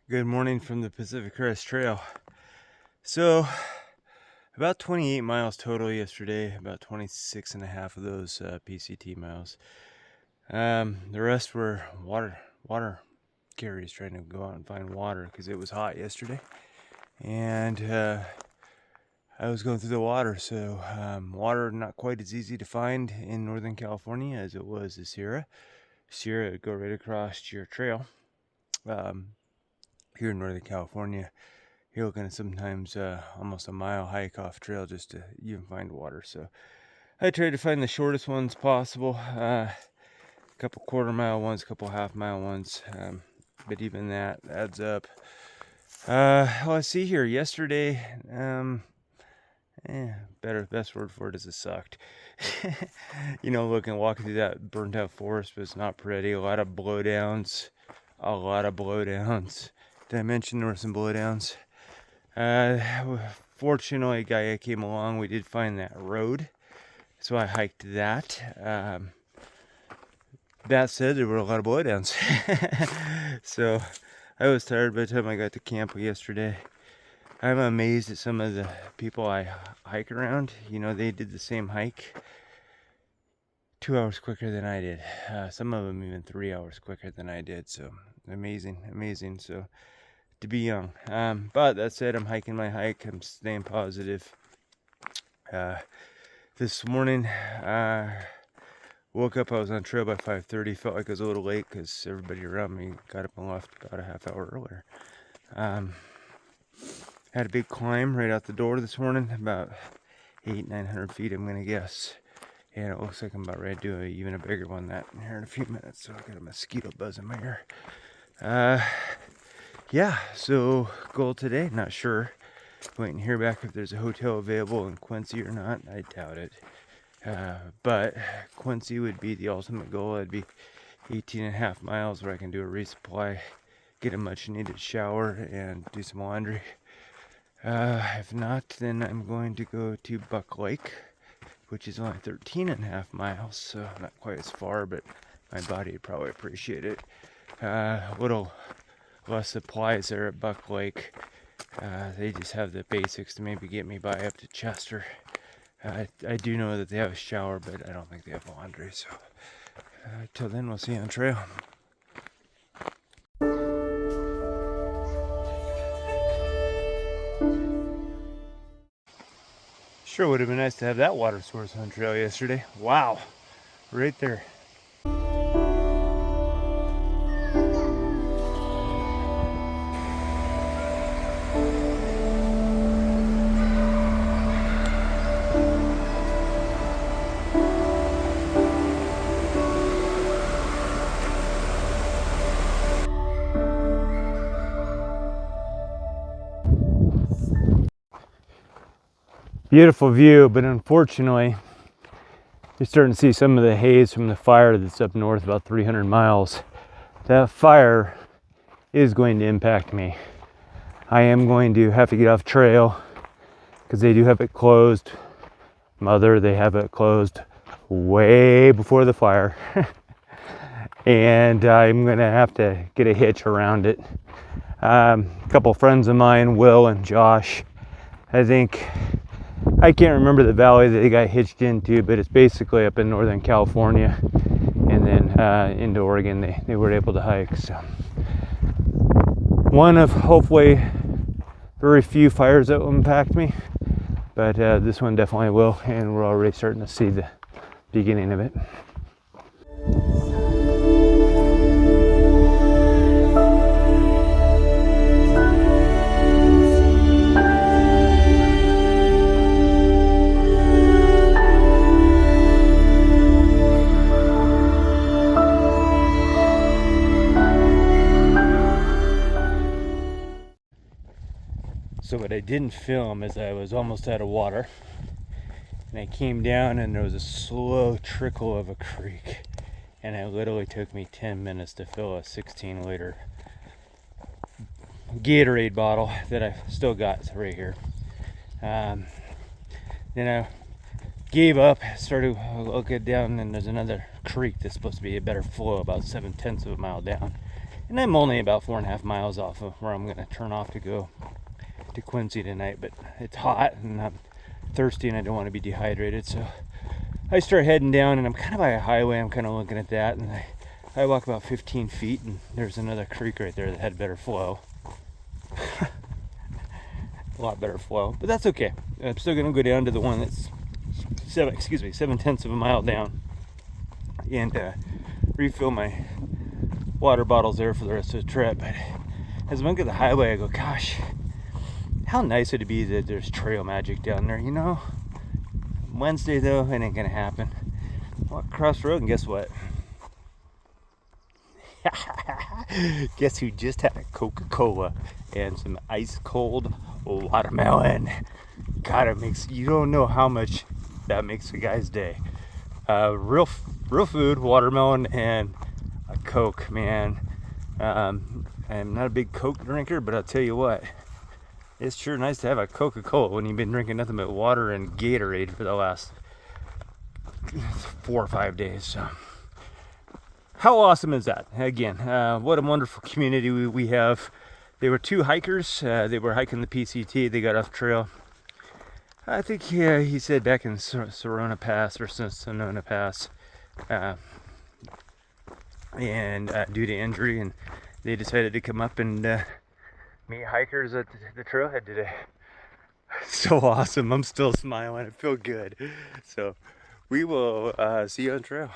Good morning from the Pacific Crest Trail. So, about 28 miles total yesterday, about 26 and a half of those PCT miles. The rest were water carries, trying to go out and find water because it was hot yesterday. And I was going through the water, so water not quite as easy to find in Northern California as it was the Sierra. Sierra would go right across your trail. Here in Northern California, you're looking at sometimes almost a mile hike off trail just to even find water. So I tried to find the shortest ones possible, a couple quarter-mile ones, a couple half-mile ones, but even that adds up. Let's see here. Yesterday, best word for it is it sucked. Walking through that burnt-out forest, but it's not pretty. A lot of blowdowns. Did I mention there were some blowdowns? Fortunately, a guy came along. We did find that road, so I hiked that. That said, there were a lot of blowdowns. So I was tired by the time I got to camp yesterday. I'm amazed at some of the people I hike around. They did the same hike 2 hours quicker than I did. Some of them even 3 hours quicker than I did. So amazing. So to be young. But that said, I'm hiking my hike. I'm staying positive. This morning, woke up. I was on trail by 5:30. Felt like I was a little late because everybody around me got up and left about a half hour earlier. Had a big climb right out the door this morning, about 800-900 feet, I'm gonna guess. And it looks like I'm about ready to do even a bigger one here in a few minutes. So I got a mosquito buzz in my ear. Yeah, so goal today, not sure. Waiting to hear back if there's a hotel available in Quincy or not. I doubt it. But Quincy would be the ultimate goal. It'd be 18.5 miles where I can do a resupply, get a much needed shower, and do some laundry. If not, then I'm going to go to Buck Lake, which is only 13.5 miles, so not quite as far, but my body would probably appreciate it. A little less supplies there at Buck Lake. They just have the basics to maybe get me by up to Chester. I do know that they have a shower, but I don't think they have laundry. So till then, we'll see you on trail. Sure would have been nice to have that water source on trail yesterday. Wow, right there. Beautiful view, but unfortunately, you're starting to see some of the haze from the fire that's up north about 300 miles. That fire is going to impact me. I am going to have to get off trail because they do have it closed. They have it closed way before the fire. And I'm going to have to get a hitch around it. A couple friends of mine, Will and Josh, I can't remember the valley that they got hitched into, but it's basically up in Northern California, and then into Oregon they were able to hike. So one of hopefully very few fires that will impact me, but this one definitely will, and we're already starting to see the beginning of it. So what I didn't film is I was almost out of water, and I came down and there was a slow trickle of a creek, and it literally took me 10 minutes to fill a 16-liter Gatorade bottle that I still got right here. Then I gave up, started looking down, and there's another creek that's supposed to be a better flow about 7/10 of a mile down, And I'm only about 4.5 miles off of where I'm gonna turn off to go to Quincy tonight, but it's hot and I'm thirsty and I don't want to be dehydrated, so I start heading down, and I'm kind of by a highway. I'm kind of looking at that, and I walk about 15 feet, and there's another creek right there that had better flow. A lot better flow, but that's okay. I'm still gonna go down to the one that's 7/10 of a mile down, and refill my water bottles there for the rest of the trip. But as I look at the highway, I go, gosh, how nice would it be that there's trail magic down there, you know? Wednesday though, it ain't gonna happen. Walk across the road, and guess what? Guess who just had a Coca-Cola and some ice cold watermelon? God, it makes, you don't know how much that makes a guy's day. Real food, watermelon, and a Coke, man. I'm not a big Coke drinker, but I'll tell you what, it's sure nice to have a Coca-Cola when you've been drinking nothing but water and Gatorade for the last 4 or 5 days. So, how awesome is that? Again, what a wonderful community we have. There were 2 hikers. They were hiking the PCT. They got off trail. I think he said back in Sonona Pass or Sonona Pass, and due to injury, and they decided to come up and meet hikers at the trailhead today. So awesome. I'm still smiling. I feel good. So we will see you on trail.